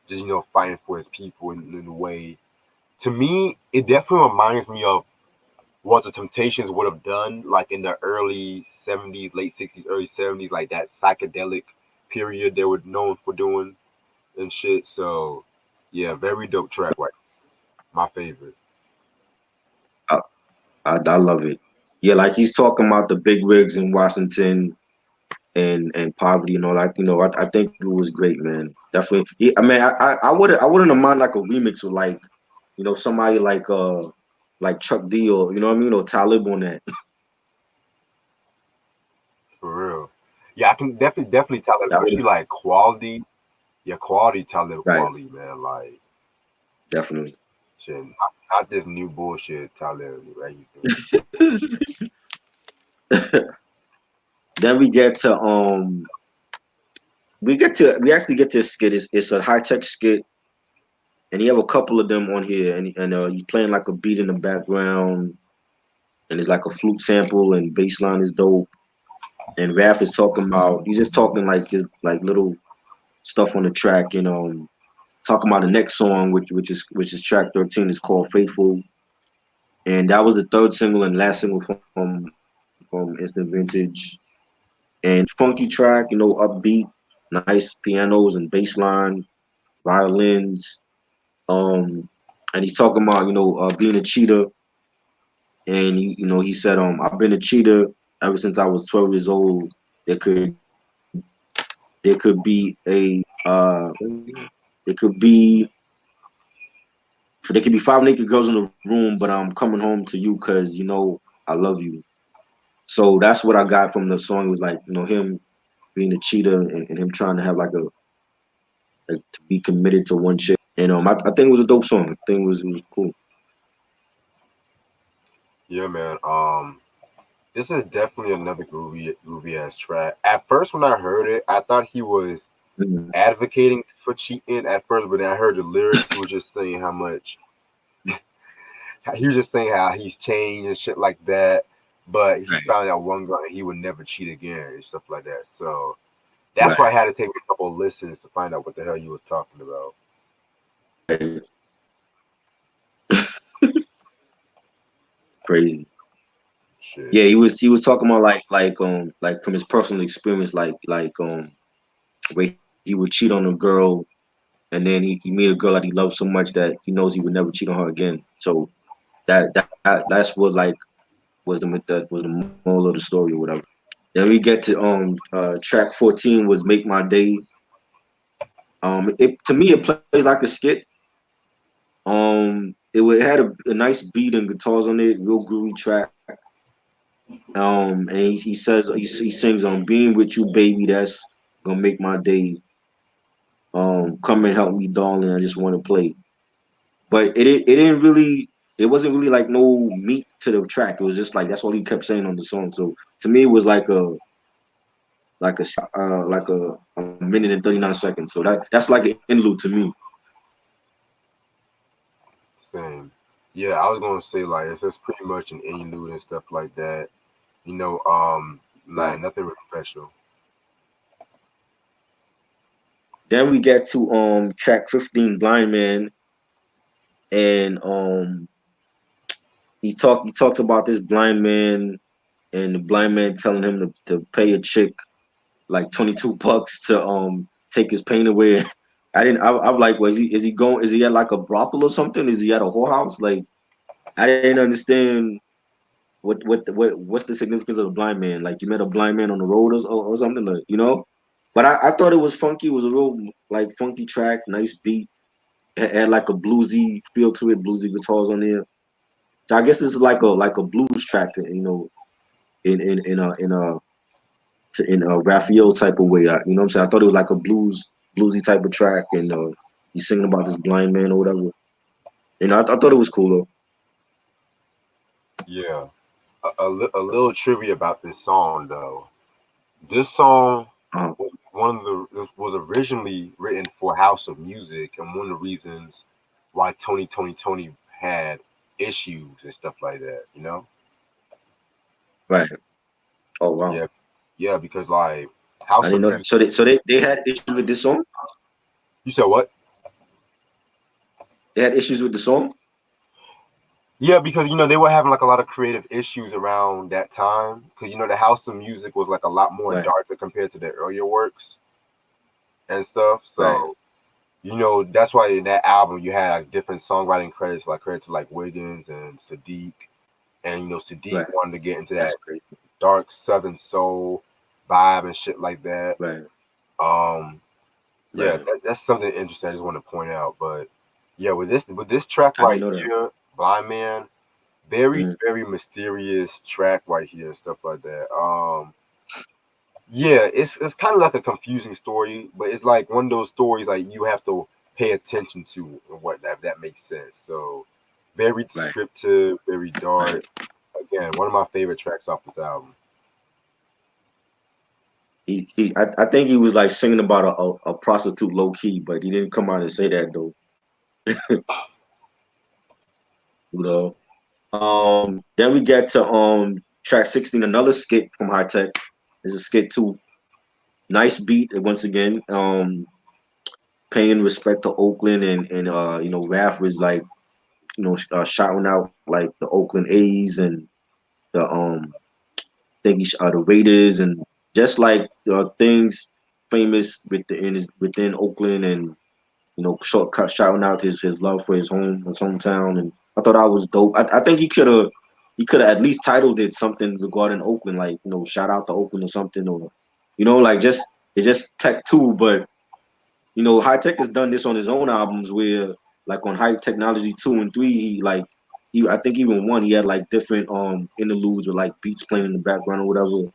Just fighting for his people in a way. To me, it definitely reminds me of what the Temptations would have done, like in the early '70s, late '60s, early '70s, like that psychedelic period they were known for doing and shit. So, yeah, very dope track, right? My favorite. I, I love it. Yeah, like he's talking about the big wigs in Washington and poverty and all that. You know, I think it was great, man. Definitely. Yeah, I mean, I wouldn't have mind like a remix with like you know somebody like Chuck D or you know what I mean or Talib on that. For real. Yeah, I can definitely tell that, That would especially like quality. Yeah, quality, Talib right, quality, man. Like, definitely. shit, not this new bullshit Talib, right? Then we actually get to a skit. It's a high tech skit, and you have a couple of them on here, and you playing like a beat in the background, and it's like a flute sample, and bass line is dope. And Raph is talking about he's just talking like his like little stuff on the track, and talking about the next song, which is track 13, is called Faithful, and that was the third single and last single from Instant Vintage. And funky track, you know, upbeat, nice pianos and bass line, violins. Um, and he's talking about being a cheater, and he said I've been a cheater ever since I was 12 years old. There could there could be there could be there could be five naked girls in the room, but I'm coming home to you because I love you. So that's what I got from the song. It was like him being a cheater and him trying to have like to be committed to one chick. And I think it was a dope song. I think it was cool. Yeah, man. This is definitely another groovy ass track. At first, when I heard it, I thought he was Mhm. advocating for cheating at first, but then I heard the lyrics. He was just saying how much he was just saying how he's changed and shit like that. But he Right, found out one guy he would never cheat again and stuff like that. So that's why I right, had to take a couple of listens to find out what the hell he was talking about. right. Crazy. Shit. Yeah, he was talking about like from his personal experience, where he would cheat on a girl, and then he meet a girl that he loves so much that he knows he would never cheat on her again. So that's what like was the moral of the story or whatever. Then we get to track 14 was Make My Day. It to me it plays like a skit. It had a nice beat and guitars on it, real groovy track. And he says he sings on being with you, baby. That's gonna make my day. Come and help me, darling. I just want to play. But it didn't really. It wasn't really like no meat to the track. It was just like that's all he kept saying on the song. So to me, it was like a minute and 39 seconds. So that's like an interlude to me. Same. Yeah, I was gonna say like it's just pretty much an interlude and stuff like that. You know, like Right. nothing really special. Then we get to track 15, Blind Man, and he talked about this blind man and the blind man telling him to pay a chick like $22 to take his pain away. I'm like, is he going, is he at like a brothel or something? Is he at a whorehouse? Like I didn't understand what's the significance of a blind man? Like you met a blind man on the road or something, like, you know? But I thought it was funky. It was a real like funky track, nice beat. It had like a bluesy feel to it, bluesy guitars on there. So I guess this is like a blues track, in a Raphael type of way. You know what I'm saying? I thought it was like a bluesy type of track, and he's singing about this blind man or whatever. I thought it was cool Yeah. A little trivia about this song though. This song though. was one of the was originally written for House of Music, and one of the reasons why Tony had issues and stuff like that. You know? Right. Oh wow. Yeah, yeah, because like I House didn't of know that. Music. So they had issues with this song. You said what? They had issues with the song. Yeah, because they were having like a lot of creative issues around that time. Because the House of Music was like a lot more Right. darker compared to their earlier works and stuff. Right. So that's why in that album you had like different songwriting credits, like credit to like Wiggins and Sadiq, and Sadiq Right. wanted to get into That's that great. dark Southern soul vibe and shit like that. Right. Um, yeah, Right. that's something interesting. I just want to point out, but yeah, with this track I didn't right know that. here, Blind Man, very Mhm. very mysterious track right here and stuff like that. Yeah, it's kind of like a confusing story, but it's like one of those stories like you have to pay attention to and whatnot. If that makes sense. So very Right. descriptive, very dark. Right. Again, one of my favorite tracks off this album. I think he was like singing about a prostitute low key, but he didn't come out and say that though. You know. Then we get to track 16, another skit from High Tech. It's a skit too. Nice beat once again. Paying respect to Oakland and Raph was like shouting out like the Oakland A's and the the Raiders and just like things famous within Oakland and shouting out his love for his hometown, and I thought that was dope. I think he could have at least titled it something regarding Oakland, like shout out to Oakland or something, or like just it's just Tech Two, but High Tech has done this on his own albums where like on High Technology 2 and 3, I think even one he had like different interludes or like beats playing in the background or whatever.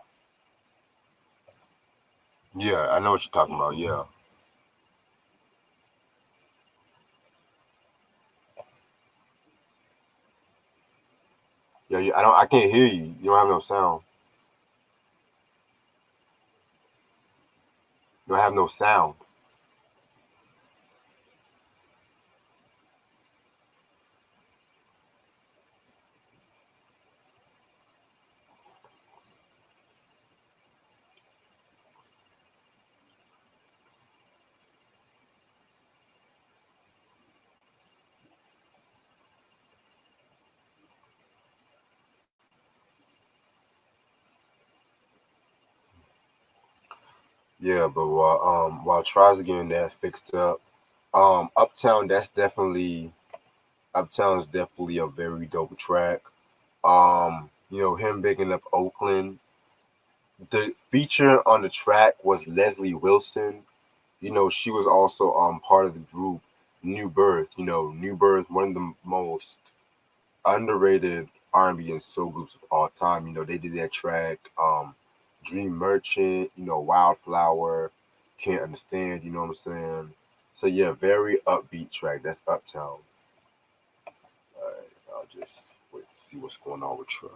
Yeah, I know what you're talking about. Yeah, yeah. I can't hear you. You don't have no sound. You don't have no sound. Yeah, but while Tries getting that fixed up, Uptown Uptown is definitely a very dope track. Him bigging up Oakland. The feature on the track was Leslie Wilson. She was also part of the group New Birth. New Birth, one of the most underrated R&B and soul groups of all time. They did that track, Dream Merchant, Wildflower, Can't Understand, you know what I'm saying? So yeah, very upbeat track. That's Uptown. All right, I'll just wait to see what's going on with Try.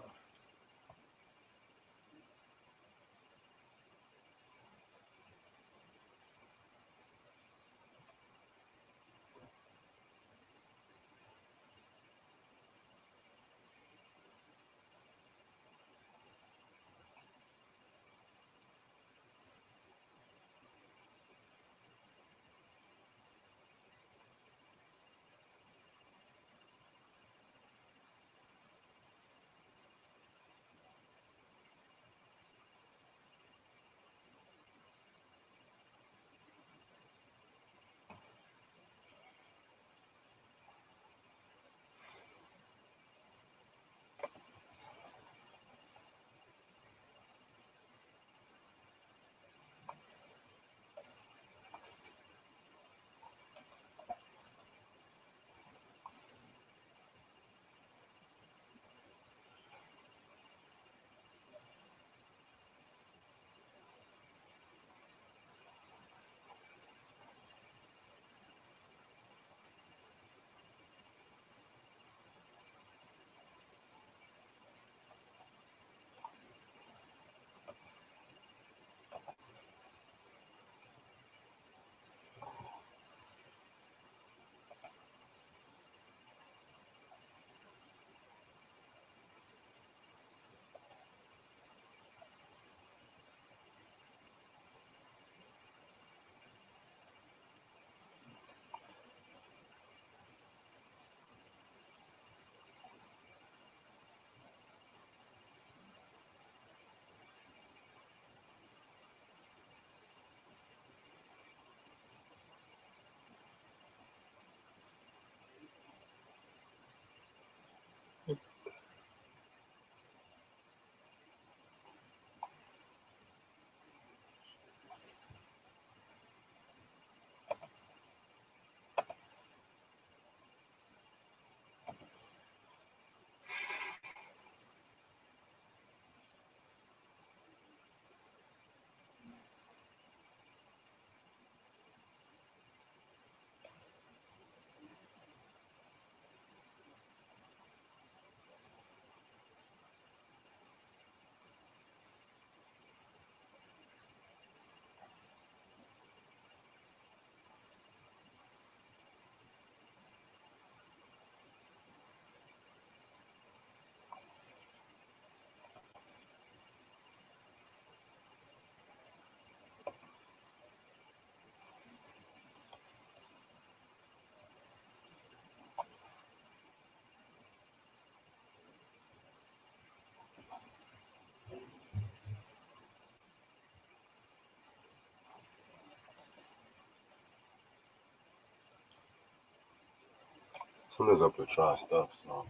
Soon as up to Try stuff, so.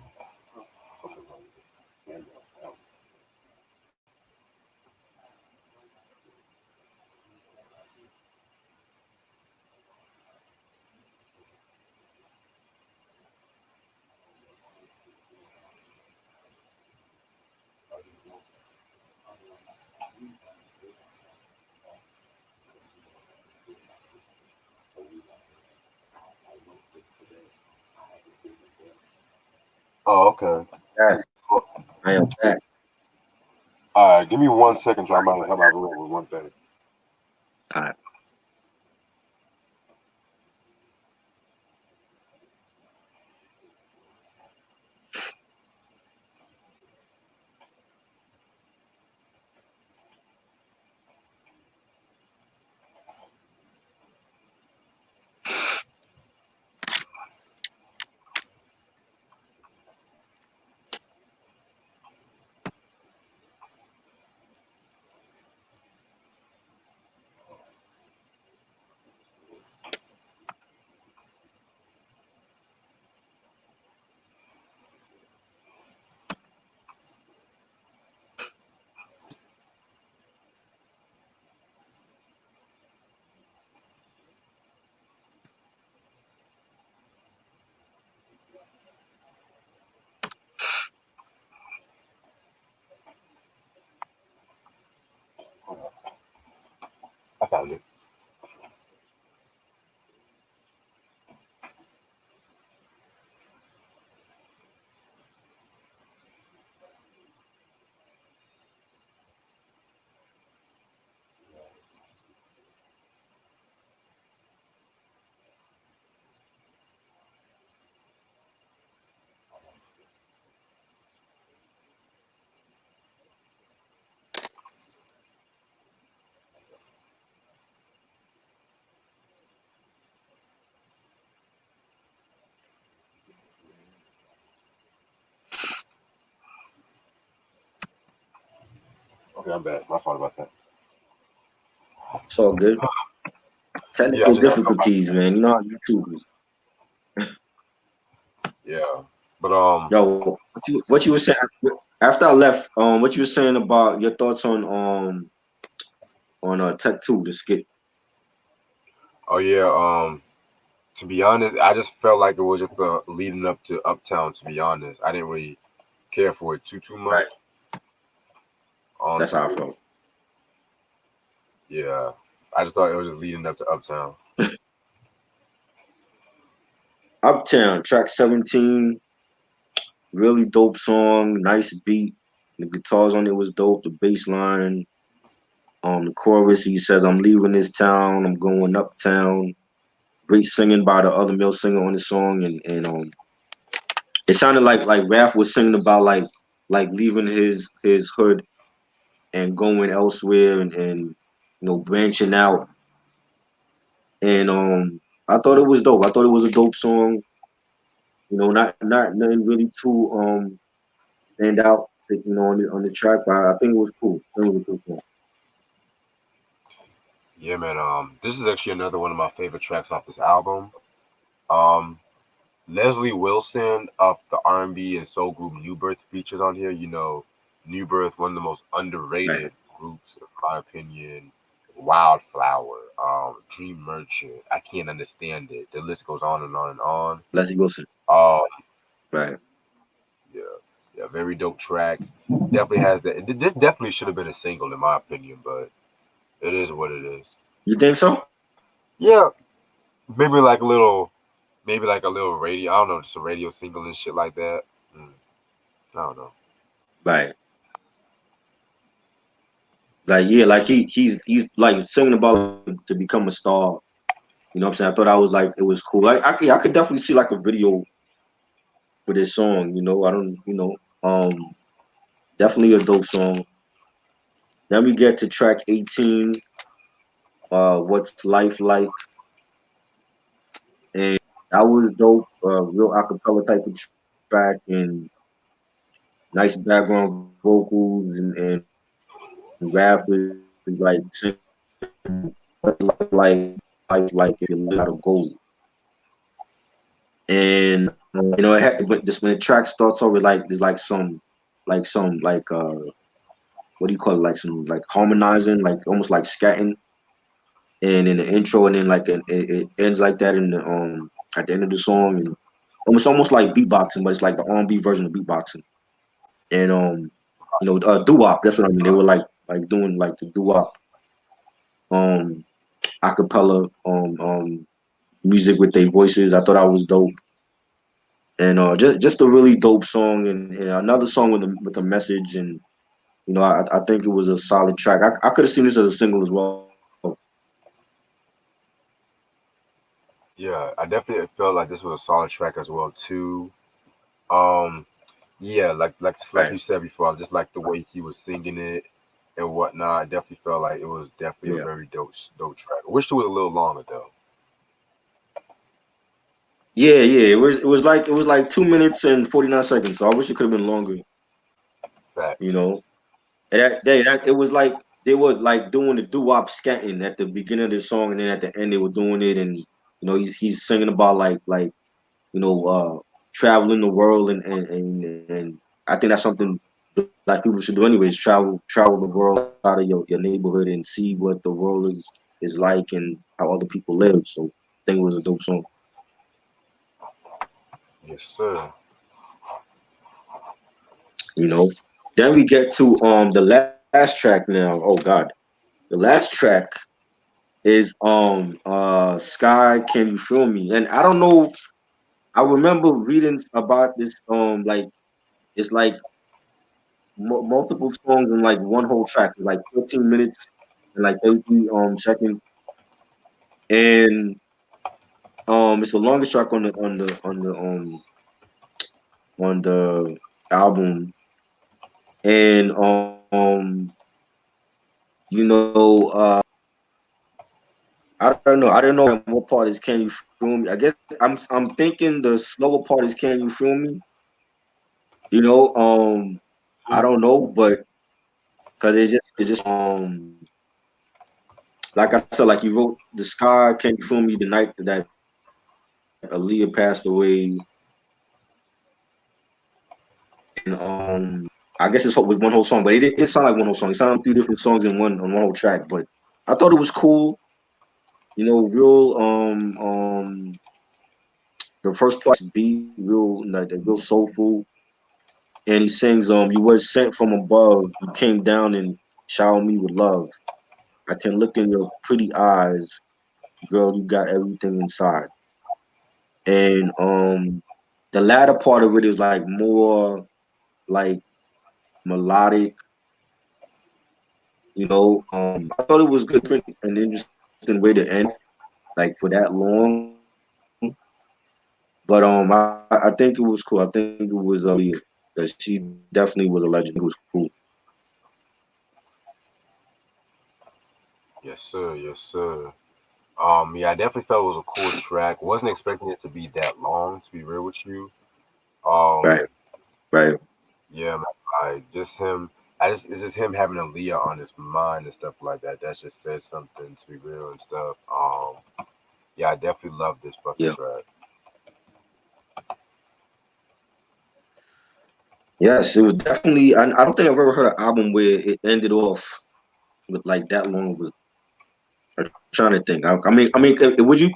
Oh, okay. Yes, I am back. All right, give me 1 second, Try. I'm about to roll with one thing. All right. Okay, I'm back. My fault about that. It's all good. Yeah, I Technical just got off my difficulties, man. You know how YouTube is. yeah. But Yo, what you were saying after I left? What you were saying about your thoughts on Tech Two, the skit? oh yeah, to be honest, I just felt like it was just leading up to Uptown. To be honest, I didn't really care for it too much. Right. That's Honestly, how I felt. yeah, I just thought it was just leading up to Uptown. Uptown, track 17, really dope song, nice beat. The guitars on it was dope. The bass line, the chorus, he says, "I'm leaving this town, I'm going uptown." Great singing by the other male singer on the song, and it sounded like Raph was singing about like leaving his hood and going elsewhere and branching out. And I thought it was dope. I thought it was a dope song. Not nothing really too stand out, on the track, but I think it was cool. I think it was a cool song. Yeah, man. This is actually another one of my favorite tracks off this album. Um, Leslie Wilson of the R&B and soul group New Birth features on here. New Birth, one of the most Right. underrated groups, in my opinion. Wildflower, Dream Merchant. I can't understand it. The list goes on and on and on. Leslie Wilson. Um, Right. yeah, yeah, very dope track. Definitely has that. This definitely should have been a single, in my opinion, but it is what it is. You think so? Yeah, maybe like a little, maybe like a little radio. I don't know, just a radio single and shit like that. Mm, I don't know. Right. Like yeah, like he's like singing about to become a star. You know what I'm saying? I thought I was like it was cool. I could definitely see like a video for this song. I don't. Definitely a dope song. Then we get to track 18. What's life like? And that was dope. Real acapella type of track and nice background vocals and rap is like life like if you live out of gold. And when the track starts over like there's like some what do you call it, like some like harmonizing, like almost like scatting and in the intro, and then it ends like that in the at the end of the song, and almost like beatboxing, but it's like the R&B version of beatboxing. And doo-wop, that's what I mean. They were like doing like the doo-wop um acapella music with their voices. I thought that was dope. And just a really dope song, and another song with a message. And I think it was a solid track. I could have seen this as a single as well. Yeah, I definitely felt like this was a solid track as well too. Um, yeah, like Right. you said before, I just like the way he was singing it and whatnot. I definitely felt like it was definitely a Yeah. very dope track. I wish it was a little longer though. Yeah, yeah. It was like 2 minutes and 49 seconds. So I wish it could have been longer. You Facts. know, and it was like they were like doing the doo-wop scatting at the beginning of the song, and then at the end they were doing it, and he's singing about like you know traveling the world, and I think that's something like people should do anyways. Travel the world outside of your neighborhood and see what the world is like and how other people live. So I think it was a dope song. Yes, sir. You know. Then we get to the last track now. Oh God, the last track is Sky Can You Feel Me? And I don't know. I remember reading about this like it's like multiple songs in like one whole track, like 13 minutes and like 33 seconds, and it's the longest track on the album. And you know I don't know what part is Can You Feel Me. I guess I'm thinking the slower part is Can You Feel Me. you know um I don't know, but Cause like I said, like you wrote the sky came for me the night that Aaliyah passed away, and I guess it's with one whole song, but it didn't sound like one whole song. It sounded like 3 different songs in one whole track. But I thought it was cool, you know, real the first part beat real like real soulful, and he sings you was sent from above, you came down and showered me with love. I can look in your pretty eyes, girl, you got everything inside. And the latter part of it is like more like melodic, you know. I thought it was good, an interesting way to end off, like for that long. But I think it was cool. I think it was Aaliyah, because she definitely was a legend. I think it was cool. Yes, sir. Yes, sir. Yeah, I definitely felt it was a cool track. Wasn't expecting it to be that long, to be real with you. Um, Right, right. yeah, man, like just him. It's just him having Aaliyah on his mind and stuff like that. That just says something, to be real and stuff. Yeah, I definitely love this fucking Yeah. track. Yes, it was definitely. I don't think I've ever heard an album where it ended off with like that long of a. I'm trying to think.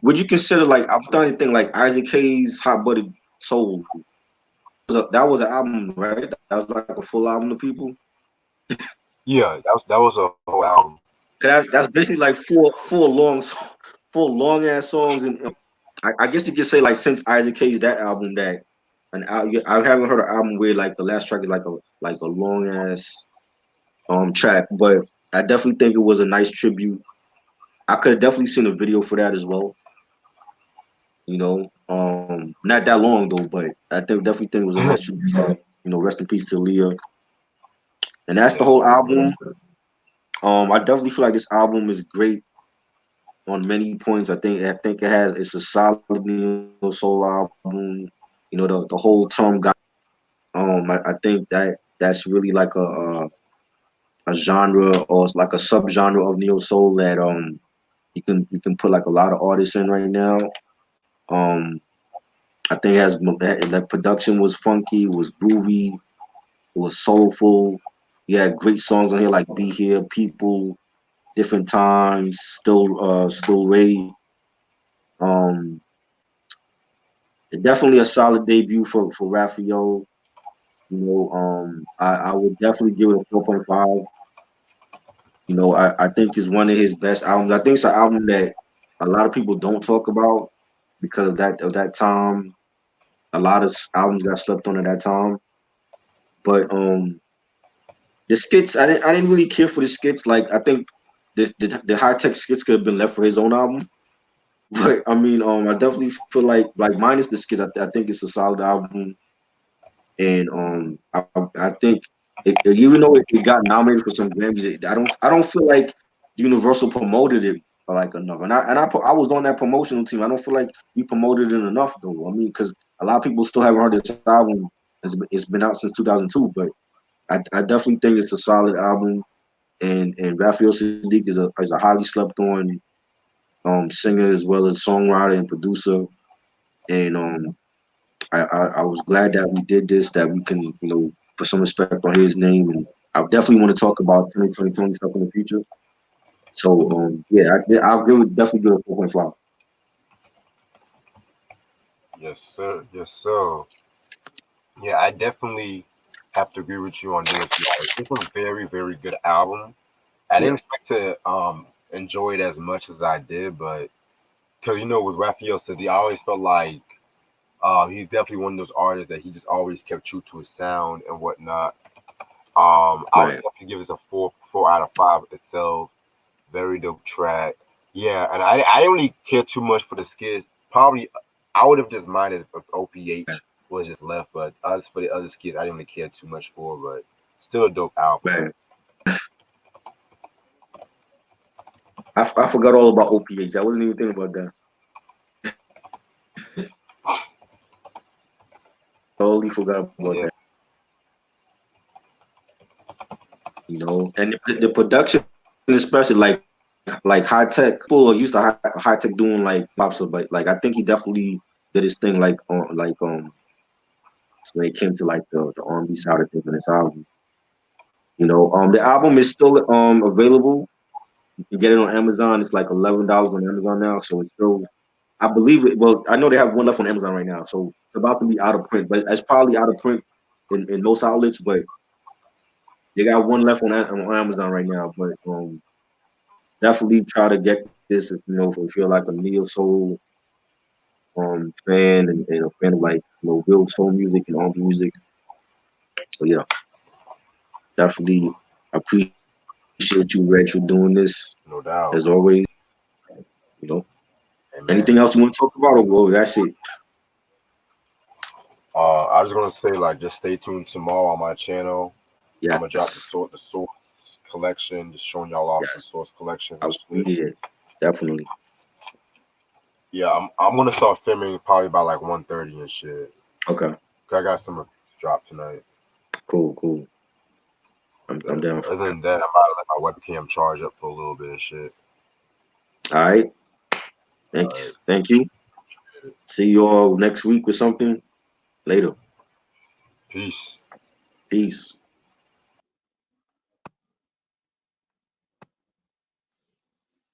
Would you consider like I'm trying to think like Isaac Hayes' Hot Buttered Soul? That was an album, right? That was like a full album to people. Yeah, that was a whole album. 'Cause that's basically like four long ass songs, and I guess you could say like since Isaac Hayes that album that I haven't heard an album where like the last track is like a long ass track, but I definitely think it was a nice tribute. I could have definitely seen a video for that as well. You know, not that long though, but definitely think it was a nice tribute. You know, rest in peace to Leah, and that's the Yes, whole sir. album. I definitely feel like this album is great on many points. I think it's a solid neo soul album. You know, the whole term got. I think that's really like a genre or like a subgenre of neo soul that you can put like a lot of artists in right now. Um, I think it has the production was funky, was groovy, it was soulful. You had great songs on here like "Be Here," "People," "Different Times," "Still Ray." Um, Definitely a solid debut for Raphael. You know, I would definitely give it a 4.5. You know, I think it's one of his best albums. I think it's an album that a lot of people don't talk about because of that time. A lot of albums got slept on at that time. But the skits, I didn't really care for the skits. Like I think the high tech skits could have been left for his own album. But I mean, I definitely feel like minus the skits, I think it's a solid album. And I think even though it got nominated for some Grammys, I don't feel like Universal promoted it like enough. And I was on that promotional team. I don't feel like we promoted it enough though. I mean, because a lot of people still haven't heard this album. It's been out since 2002, but I definitely think it's a solid album. And Raphael Saadiq is a highly slept on singer as well as songwriter and producer. And I was glad that we did this, that we can, put some respect on his name. And I definitely want to talk about 2020 stuff in the future. So, yeah, I'll definitely give it a 4.5. Yes, sir. Yes, sir. Yeah, I definitely have to agree with you on this. Like, it's a very, very good album. I Yeah, didn't expect to enjoy it as much as I did, but because with Raphael Saadiq, I always felt like he's definitely one of those artists that he just always kept true to his sound and whatnot. I would right. definitely give this a four out of five itself. Very dope track. Yeah, and I didn't really care too much for the skits. Probably I would have just minded if OPH was just left, but as for the other skits, I didn't really care too much for. But still a dope album. Man, I forgot all about OPH. I wasn't even thinking about that. Totally forgot about Yeah, that. You know, And the production, especially like high tech, people are used to high tech doing like pop stuff, but like I think he definitely did his thing like on when it came to like the R&B side of things on this album. You know, the album is still available. You can get it on Amazon. It's like $11 on Amazon now, so it's still. I believe it. Well, I know they have one left on Amazon right now, so it's about to be out of print. But it's probably out of print in most outlets. But they got one left on Amazon right now. But definitely try to get this if if you feel like a neo soul fan and a fan of like real soul music and R&B music. So yeah, definitely appreciate you, Reg, for doing this No doubt. as always. You know, Amen. anything else you want to talk about, or that's it? I was gonna say like just stay tuned tomorrow on my channel. I'm gonna drop Yes, the source collection, just showing y'all off the yes, source collections I and will be shit. here. Definitely. Yeah, I'm gonna start filming probably by like 1:30 and shit. Okay, 'Cause I got some to drop tonight. cool. I'm down for Other that. than that, I'm about to let my webcam charge up for a little bit of shit. All right, All right, thank you. See you all next week with something later. peace. Peace.